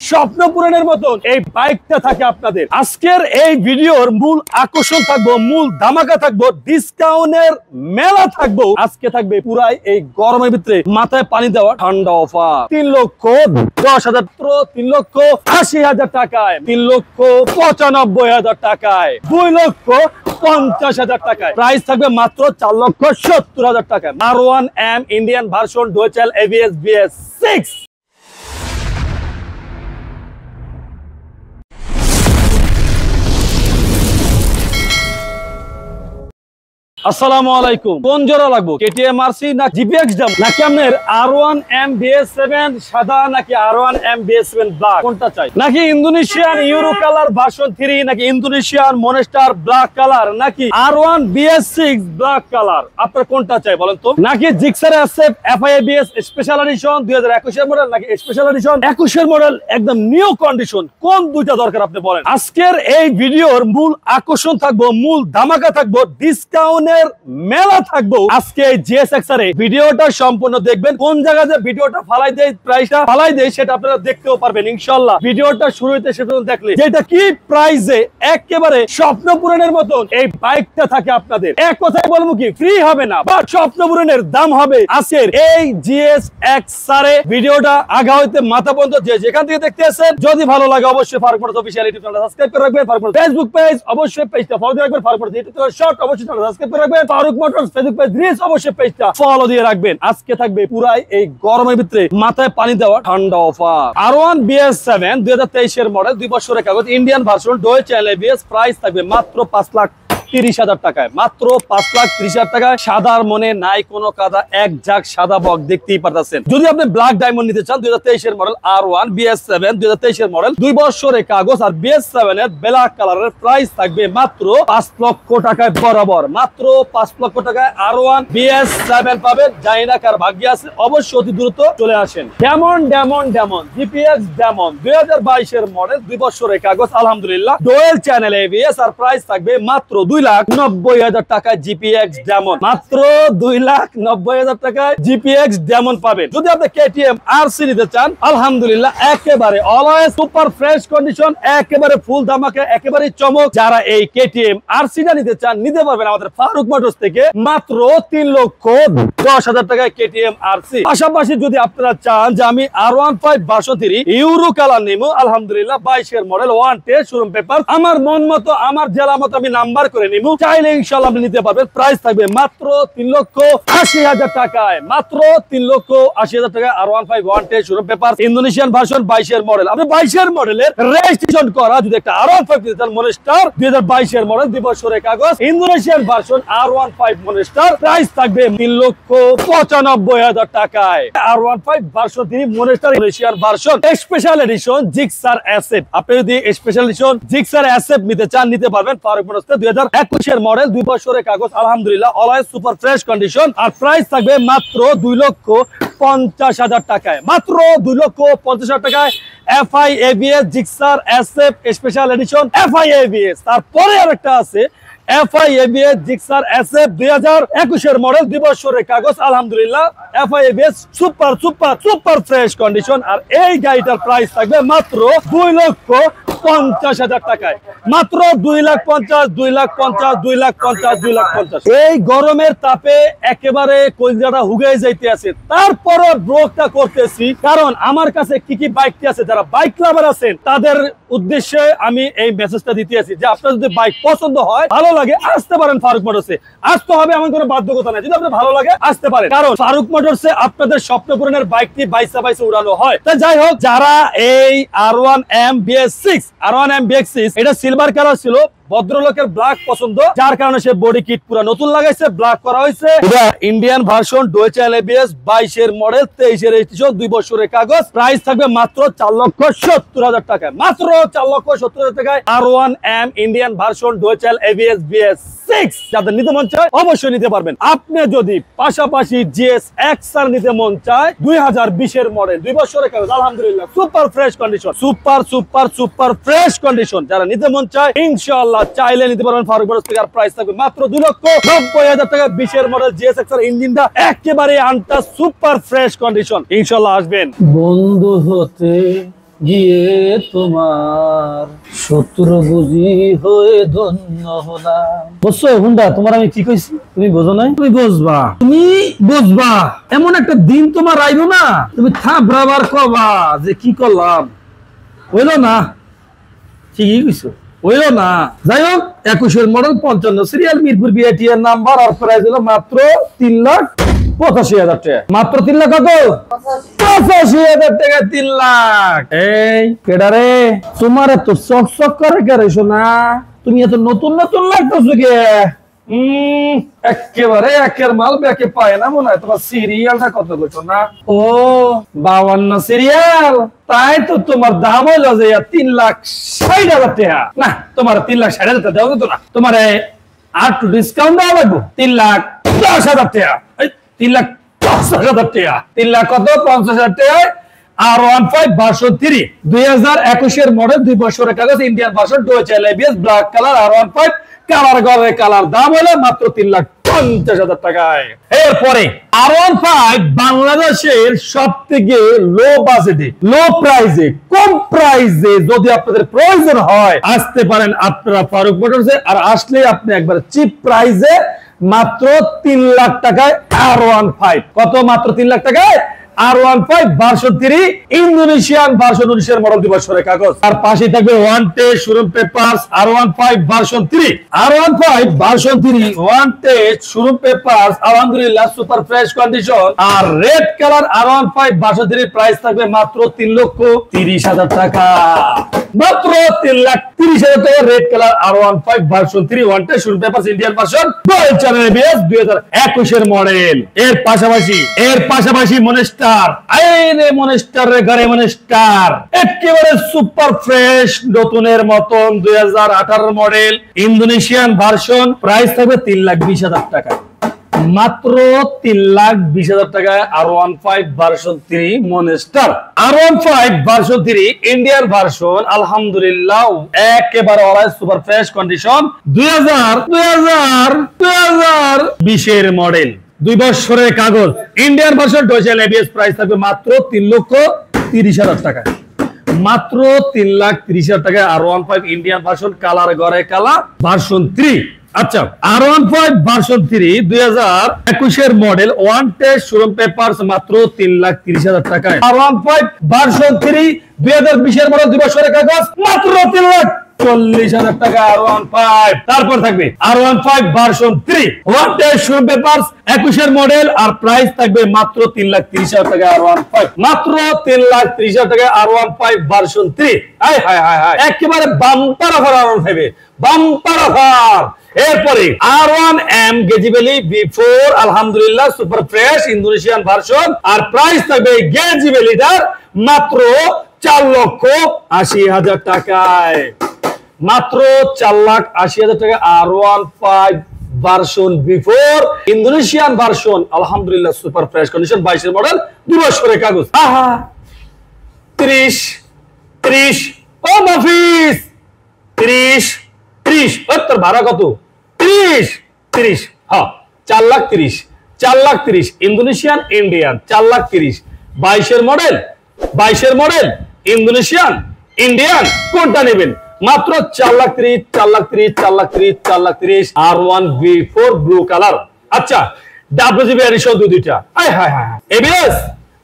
স্বপ্ন পূরণের মতন এই বাইকটা থাকে আপনাদের। আজকের এই ভিডিওর মূল আকর্ষণ থাকবো, মূল ধামাকা থাকবো, ডিসকাউন্টের মেলা থাকবো। আজকে থাকবে পুরাই এই গরমের ভিতরে মাথায় পানি দেওয়া ঠান্ডা অফার। 3,10,000, 3,80,000 টাকায়, 3,95,000 টাকায়, 2,50,000 টাকায়। প্রাইস থাকবে মাত্র 4,70,000 টাকায়। R1M Indian version dual ABS BS6। আসসালামু আলাইকুম। কোন জোড়া লাগবো, KTM RC না GPX দাম, নাকি আপনার R1M BS7 সাদা, নাকি R1M BS7 ব্ল্যাক, কোনটা চাই? নাকি ইন্দোনেশিয়ান ইউরো কালার ভার্সন 3, নাকি ইন্দোনেশিয়ান মনেস্টার ব্ল্যাক কালার, নাকি R1 BS6 ব্ল্যাক কালার, আপনার কোনটা চাই বলেন তো? নাকি Gixxer SF FI ABS special edition 2021 এর মডেল, নাকি স্পেশাল এডিশন 21 এর মডেল একদম নিউ কন্ডিশন, কোন দুইটা দরকার আপনি বলেন? আজকের এই ভিডিওর মূল আকর্ষণ থাকবো, মূল ধামাকা থাকবো, ডিসকাউন্ট মেলা থাকবো আজকে GSXR এ। ভিডিওটা সম্পূর্ণ দেখবেন। কোন জায়গাতে ভিডিওটা ফালাই দেয়, প্রাইসটা ফালাই দেয়, সেটা আপনারা দেখতেও পারবেন ইনশাআল্লাহ। ভিডিওটা শুরু হইতে শেষ পর্যন্ত দেখলে যেটা কি প্রাইসে একেবারে স্বপ্ন পূরণের মতন এই বাইকটা থাকে আপনাদের। এক কথায় বলবো কি, ফ্রি হবে না, বাট স্বপ্ন পূরণের দাম হবে আজকের এই GSXR এ। ভিডিওটা আগা হইতে মাথা পর্যন্ত যে যেখান থেকে দেখতে আসেন, যদি ভালো লাগে অবশ্যই ফারুক মোটরস অফিশিয়াল ইউটিউব চ্যানেলটা সাবস্ক্রাইব করে রাখবেন। ফারুক মোটরস ফেসবুক পেজ অবশ্যই পেজটা ফলো দিয়ে রাখবেন। Farooq Motors YouTube channel short অবশ্যই চ্যানেল সাবস্ক্রাইব করে রাখবেন। Farooq Motors Facebook page reels অবশ্যই পেজটা ফলো দিয়ে রাখবেন। আজকে থাকবে পুরাই এই গরমের ভিতরে মাথায় পানি দেওয়া ঠান্ডা অফার। R1 BS7 2023 এর মডেল, 2 বছরের কাগজ, Indian version dual ABS। Price থাকবে মাত্র 5,30,000 টাকায়, মাত্র 5,30,000 টাকায়। সাদার মনে নাই কোনো কাদা, এক ঝাঁক সাদা বক দেখতেই পারতেছেন। যদি আপনি ব্ল্যাক ডায়মন্ড নিতে চান, 2023 এর মডেল R1 BS7 2023 এর মডেল, 2 বছরের কাগজ আর BS7 এর ব্ল্যাক কালারের প্রাইস থাকবে মাত্র 5 লক্ষ টাকায় বরাবর। মাত্র 5 লক্ষ টাকায় R1 BS7 পাবেন। জানি না কার ভাগ্যে আছে, অবশ্যই অতি দ্রুত চলে আসেন। ডেমন GPX ডেমন 2022 এর মডেল, 2 বছরের কাগজ, আলহামদুলিল্লাহ ডুয়েল চ্যানেল ABS। আর প্রাইস থাকবে মাত্র 2,90,000 টাকায় GPX ডেমন। মাত্র 2,90,000 টাকায় GPX ডেমন পাবেন। যদি আপনি KTM RC নিতে চান, আলহামদুলিল্লাহ একেবারে অলওয়েজ সুপার ফ্রেশ কন্ডিশন, একেবারে ফুল ধামাকা, একেবারে চমক। যারা এই KTM RC টা নিতে চান, নিতে পারবেন আমাদের ফারুক মোটরস থেকে মাত্র 3,10,000 টাকায় KTM RC। পাশাপাশি যদি আপনারা চান যে আমি R15 ভার্সন 3 ইউরো কালার নিব, আলহামদুলিল্লাহ 22 এর মডেল, 1 টেস্ট শোরুম পেপার, আমার মন মতো আমার জেলা মতো আমি নাম্বার করে নিব, চাইলে ইনশাআল্লাহ আপনি নিতে পারবেন। প্রাইস থাকবে মাত্র 3,80,000 টাকায়, মাত্র 3,80,000 টাকায় R15 1 test showroom paper, Indonesian version 22 এর মডেল। আপনি 22 এর মডেলের রেজিস্ট্রেশন করা যদি একটা R15 নিতে চান, মনেস্টার 2022 এর মডেল, 2 বছরের কাগজ, ইন্দোনেশিয়ান ভার্সন R15 মনেস্টার, প্রাইস থাকবে 3,95,000 টাকায়। R15 version 3 মনেস্টার Indonesian version special edition Gixxer SF। আপনি যদি স্পেশাল এডিশন জিক্সার SF নিতে চান, নিতে পারবেন ফারুক মোটরস 2021 এর মডেল, 2 বছরের কাগজ, আলহামদুলিল্লাহ অলওয়েজ সুপার ফ্রেশ কন্ডিশন। আর প্রাইস থাকবে মাত্র 2,50,000 টাকায়, মাত্র 2,50,000 টাকায় FI ABS Gixxer SF special edition FI ABS। তারপরে আরেকটা আছে FI ABS জিক্সার SF 2021 এর মডেল, 2 বছরের কাগজ, আলহামদুলিল্লাহ FI ABS super fresh condition. আর এই গাড়িটার প্রাইস থাকবে মাত্র 2,50,000 টাকায়, মাত্র 2,50,000। এই গরমের তাপে একেবারে কলজাটা হুগে যাইতে আছে, তারপরও ব্লগটা করতেছি কারণ আমার কাছে কি কি বাইকটি আছে, যারা বাইক লাভার আছেন তাদের উদ্দেশ্যে আমি এই মেসেজটা দিতে আছি যে আপনার যদি বাইক পছন্দ হয়, ভালো লাগে, আসতে পারেন ফারুক মোটরসে। আসতে হবে এমন কোনো বাধ্যকতা নাই, যদি আপনার ভালো লাগে আসতে পারেন, কারণ ফারুক মোটরসে আপনাদের স্বপ্ন পূরণের বাইকটি বাইসা উড়ানো হয়। তাই যাই হোক, যারা এই R1M BS6 এটা সিলভার কালার ছিল, ভদ্রলোকের ব্ল্যাক পছন্দ, যার কারণে সে বডি কিট পুরো নতুন লাগাইছে, ব্ল্যাক করা হয়েছে। ইন্ডিয়ান ভার্সন ডুয়েল ABS 22 এর মডেল, 23 এর রেজিস্ট্রেশন, 2 বছরের কাগজ। প্রাইস থাকবে মাত্র 4,70,000 টাকায়, মাত্র 4,70,000 টাকায় R1M Indian version dual ABS BS6। যাদের নিতে মন চায় অবশ্যই নিতে পারবেন। আপনি যদি পাশাপাশি GSXR নিতে মন চায়, 2020 এর মডেল, 2 বছরের কাগজ, আলহামদুলিল্লাহ super fresh condition, super fresh condition. যারা নিতে মন চায় ইনশাআল্লাহ চাইলে নিতে পারবেন ফারুক মোটরস থেকে। আর প্রাইস থাকবে মাত্র 2,90,000 টাকা। 20 এর মডেল GSXR ইঞ্জিনটা একেবারে আনটা সুপার ফ্রেশ কন্ডিশন। ইনশাআল্লাহ আসবেন। বন্ধু হতে গিয়ে তোমার শত্রু বুঝি হয়ে ধন্য হলাম। বুঝছো হুন্ডা, তোমার আমি কি কইছি তুমি বোঝো নাই? তুমি বুঝবা এমন একটা দিন তোমার আইবো না, তুমি থাবরাবার কবা যে কি করলাম, হইলো না? ঠিকই কইছো, হইলো না। যাই হোক, 21-এর মডেল 55 সিরিয়াল মিরপুর বিআইটিআর নাম্বার, আর প্রাইস হলো মাত্র 3,85,000 টাকা। মাত্র 3 লাখ কত? 85,000 টাকা। 3 লাখ। এই কেডারে তোমার এত চকচক করে কে রেছো না? তুমি এত নতুন নতুন লাগতেছো কে? একেবারে একের মাল ব্যাকে পায় না মনে হয়। তোমার সিরিয়ালটা কত করছো না? ও 52 সিরিয়াল, তাই তো তোমার দাম হইলো যে 3,60,000 টাকা। না, তোমার 3,60,000 টাকা দেওয়া যেত না? তোমার আর একটু ডিসকাউন্ট দেওয়া লাগবে। 3,10,000 টাকা। 3,10,000 টাকা। 3 লাখ কত? 50,000 টাকায় R15 ভার্সন 3 2021-এর মডেল, 2 বছরের কাগজ, Indian version, dual ABS, black colour, R15 colour গড়ে কালার, দাম হলো মাত্র 3,50,000 টাকায়। এরপরে R15 বাংলাদেশের সবথেকে লো বাজেটে, লো প্রাইসে, কম প্রাইসে যদি আপনাদের প্রয়োজন হয় আসতে পারেন আপনারা ফারুক মোটরসে। আর আসলে আপনি একবার চিপ প্রাইসে মাত্র 3 লাখ টাকায় R15। কত? মাত্র 3 লাখ টাকায় R15 ভার্সন 3 ইন্দোনেশিয়ান ভার্সন, 19-এর মডেল, 2 বছরের কাগজ। আর পাশে থাকবে wanted showroom papers R15 version 3। R15 version 3 wanted showroom papers আলহামদুলিল্লাহ সুপার ফ্রেশ কন্ডিশন। আর red colour R15 version 3 price থাকবে মাত্র 3,30,000 টাকা। মাত্র 3,30,000 টাকা red colour R15 version 3 wanted showroom papers Indian version, dual channel ABS, 2021-এর মডেল। এর পাশাপাশি মনস্টার, আইনে মনস্টার রে ঘরে মনস্টার, একেবারে সুপার ফ্রেশ নতুনের মতন, 2018 মডেল, ইন্দোনেশিয়ান ভার্সন, প্রাইস থাকবে 3,20,000 টাকা। মাত্র 3,20,000 টাকায় R15 version 3 monster. R15 version 3 Indian version, আলহামদুলিল্লাহ একেবারে অলরাইট সুপার ফ্রেশ কন্ডিশন, 2020-এর মডেল, 2 বছরের কাগজ, Indian version, dual ABS, price থাকবে মাত্র 3,30,000 টাকা। মাত্র 3,30,000 টাকায় R15 ইন্ডিয়ান ভার্সন, কালার গড়ে কালা, ভার্সন 3। আচ্ছা, R15 ভার্সন 3 2021-এর মডেল, ওয়ান্টেড শোরুম পেপারস, মাত্র 3,30,000 টাকায়। R15 ভার্সন 3 2020-এর মডেল, 2 বছরের কাগজ, মাত্র 3,40,000 টাকা R15। তারপর থাকবে R15 version 3 wanted showroom papers, 21-এর মডেল, আর প্রাইস থাকবে মাত্র 3,30,000 টাকা R15। মাত্র 3,30,000 টাকা R15 ভার্সন 3। হায় হায় হায় হায়, একেবারে bumper offer R15, bumper offer. এরপরে R1M গেজিবেলি B4, আলহামদুলিল্লাহ সুপার ফ্রেশ ইন্দোনেশিয়ান ভার্সন, আর প্রাইস থাকবে গেজিবেলিটার মাত্র 4,80,000 টাকায়। মাত্র 4,80,000 টাকা R15 version B4 Indonesian version, আলহামদুলিল্লাহ সুপার ফ্রেশ কন্ডিশন, 22-এর মডেল, 2 বছরের কাগজ। আহা 30 ও মাফিস, 30 তোর ভাড়া কত? 30 হ্যাঁ, 4,30,000 ইন্দোনেশিয়ান ইন্ডিয়ান, 4,30,000। 22-এর মডেল ইন্দোনেশিয়ান ইন্ডিয়ান, কোনটা নেবেন? মাত্র 4,30,000 R1 V4 ব্লু কালার। আচ্ছা, WGB এডিশন দুইটা। হায় হায় হায়, এবিএস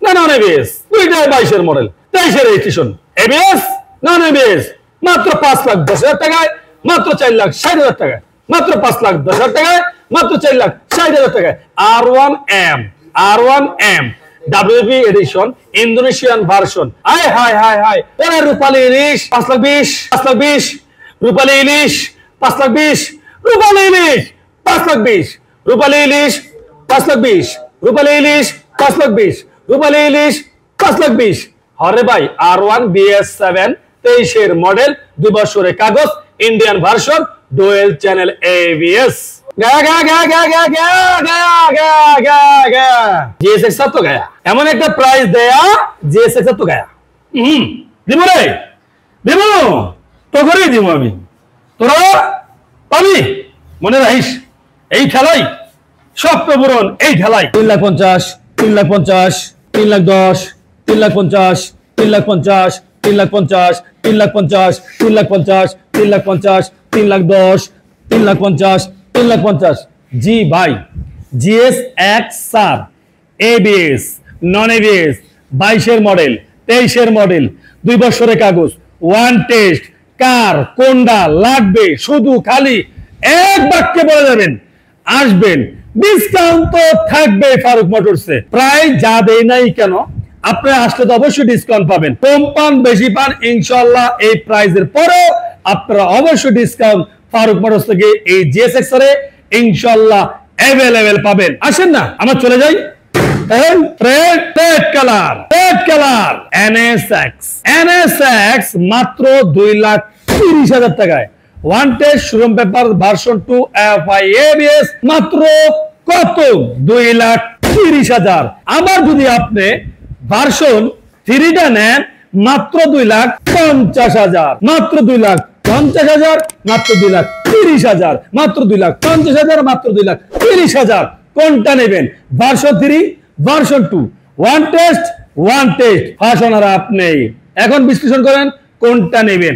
না নন এবিএস, দুইটাই 22-এর মডেল, 23-এর রেজিস্ট্রেশন, এবিএস নন এবিএস, মাত্র 5,10,000 টাকায়, মাত্র 4,60,000 টাকায়, মাত্র 5,10,000 টাকায়, মাত্র 4,60,000 টাকায় R1M WB edition Indonesian version. হায় হায় হায় হায়, এরা রূপালী ইলিশ 5,20,000, রূপালী ইলিশ 5,20,000, রূপালী ইলিশ 5,20,000, রূপালী ইলিশ 5,20,000, রূপালী ইলিশ 5,20,000, রূপালী ইলিশ 5,20,000। হরে ভাই, R1 BS7 23-এর মডেল, 2 বছরের কাগজ, Indian version, dual channel ABS। তো গায়া এমন একটা প্রাইস দেয়া, GSX তো গায়া দিব রে, দিব তো করেই দিব আমি, তোরা পাবি। মনে রাখিস, এই খেলাই স্বপ্ন পূরণ, এই খেলাই 3,50,000, 3,50,000, 3,10,000, 3,50,000, 3,50,000, 3,50,000, 3,50,000, 3,50,000, 3,50,000, 3,10,000, 3,50,000, 3,50,000। জি ভাই, GS XR ABS non ABS 22-এর মডেল, 23-এর মডেল, 2 বছরের কাগজ, ওয়ান টেস্ট। কার কোনটা লাগবে শুধু খালি এক বাক্যে বলে যাবেন, আসবেন। ডিসকাউন্ট তো থাকবে ফারুক মোটরসে, প্রায় যা দেই নাই কেন, আপনারা আসলে তো অবশ্যই ডিসকাউন্ট পাবেন। কম পান বেশি পান ইনশাআল্লাহ এই প্রাইজের পরেও আপনারা অবশ্যই ডিসকাউন্ট ফারুক মোটরস থেকে এই জিএসএক্স এর ইনশাআল্লাহ अवेलेबल পাবেন। আসেন না আমরা চলে যাই। রেড কালার এনএসএক্স মাত্র 2,30,000 টাকায়। One test showroom paper version 2 FI ABS মাত্র কত? 2,30,000। আবার যদি আপনি ভার্সন 3টা নেন মাত্র 2,50,000, মাত্র 2,50,000, মাত্র 2,30,000, মাত্র 2,50,000, মাত্র 2,30,000। কোনটা নেবেন? Version 3, version 2, one test version আর আপনি এখন বিশ্লেষণ করেন কোনটা নেবেন।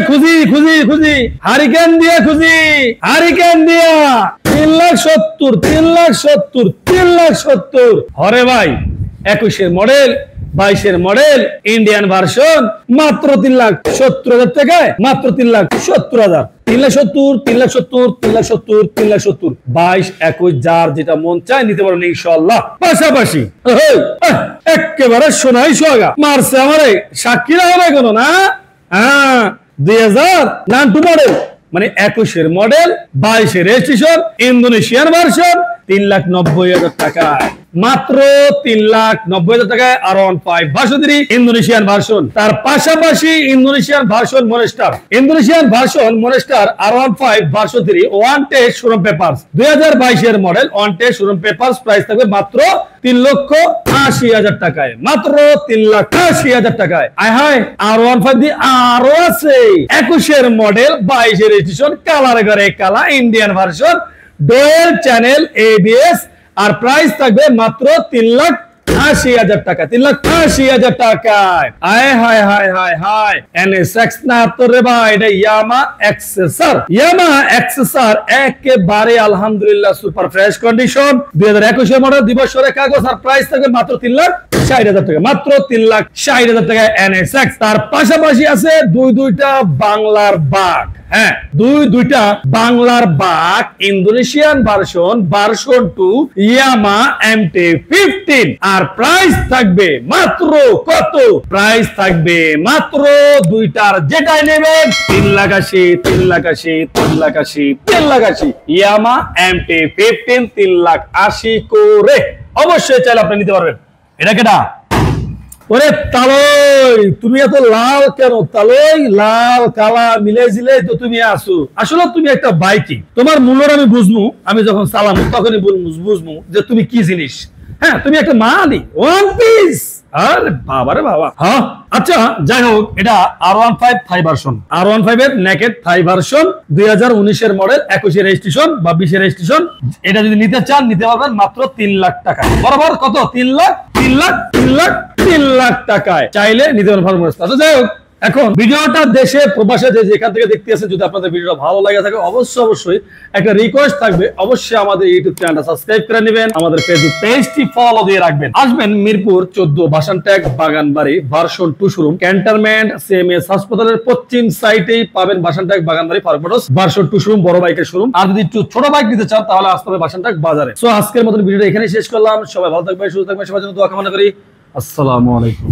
খুঁজি হারিকেন দিয়া 3,70,000 হরে ভাই। 21-এর মডেল, 22-এর মডেল, ইন্ডিয়ান ভার্সন মাত্র 3,70,000 টাকায়, মাত্র 3,70,000। 3,70,000, 22, 21 যার যেটা মন চায় নিতে পারেন ইনশাআল্লাহ। পাশাপাশি একেবারে সোনাই সোহাগা মারছে আমারে, সাক্ষীরা হবে কোনো না। 2002 মডেল, মানে 21-এর মডেল, 22-এর রেজিস্ট্রেশন, ইন্দোনেশিয়ান ভার্সন 3,90,000 টাকায়, মাত্র 3,90,000 টাকায়। R15 version 3 Indonesian version. তার পাশাপাশি Indonesian version monster, R15 version 3 one test showroom papers 2022-এর model, one test showroom papers price থাকবে মাত্র 3,80,000 টাকায়, মাত্র 3,80,000 টাকায়। R15 দিয়ে আরো আছে 21-এর মডেল, 22-এর রেজিস্ট্রেশন, কালার ঘরে কালা, Indian version, dual channel ABS, আর প্রাইস থাকবে মাত্র 3,80,000 টাকা, 3,80,000 টাকায়। এনএসএক্স না তো রে ভাই, এটা ইয়ামা এক্সেসর একেবারে আলহামদুলিল্লাহ সুপার ফ্রেশ কন্ডিশন, 2021-এর মডেল, 2 বছরের কাগজ, আর প্রাইস থাকবে মাত্র 3,60,000 টাকা, মাত্র 3,60,000 টাকায় এনএসএক্স। তার পাশাপাশি আছে দুইটা বাংলার বাঘ, দুইটা বাংলার বাঘ, ইন্দোনেশিয়ান ভার্সন 2 ইয়ামা MT-15, আর প্রাইস থাকবে মাত্র কত? প্রাইস থাকবে মাত্র দুইটার যেটাই নেবেন 3,80,000 ইয়ামা MT-15 3,80,000 করে। অবশ্যই চাইলে আপনি নিতে পারবেন। এটা কেটা? ওরে তালই, তুমি এত লাল কেন? তালই লাল কালা মিলে জিলে তো তুমি আসো। আসলে তুমি একটা বাইকি, তোমার মূল্যটা আমি বুঝবো, আমি যখন চালাবো তখনই বুঝবো যে তুমি কি জিনিস। তুমি একটা মালি ওয়ান পিস। আরে বাবা রে বাবা। আচ্ছা যাই হোক, এটা R15 থাই ভার্সন, R15 এর নেকেড থাই ভার্সন, 2019-এর মডেল, 21-এর রেজিস্ট্রেশন বা 20-এর রেজিস্ট্রেশন। এটা যদি নিতে চান নিতে পারবেন মাত্র 3,00,000 টাকা। বরাবর কত? 3,00,000 টাকায় চাইলে নিতে পারবেন। আচ্ছা যাই হোক, এখন ভিডিওটা দেশে প্রবাসে যে যেখান থেকে দেখতে আছেন, যদি আপনাদের ভিডিওটা ভালো লাগে থাকে অবশ্যই একটা রিকোয়েস্ট থাকবে, অবশ্যই আমাদের ইউটিউব চ্যানেলটা সাবস্ক্রাইব করে নেবেন, আমাদের ফেসবুক পেজটি ফলো দিয়ে রাখবেন। আসবেন মিরপুর 14 বাসানট্যাগ Baganbari version 2 showroom, cantonment CMS হাসপাতালের পশ্চিম সাইডেই পাবেন বাসানট্যাগ Baganbari Faruk motors version 2 showroom, বড় বাইকের শোরুম। আর যদি একটু ছোট বাইক নিতে চান তাহলে আসতে হবে বাসানট্যাগ বাজারে। সো আজকের মতো ভিডিওটা এখানেই শেষ করলাম। সবাই ভালো থাকবেন, সুস্থ থাকবেন, সবার জন্য দোয়া কামনা করি। আসসালামু আলাইকুম।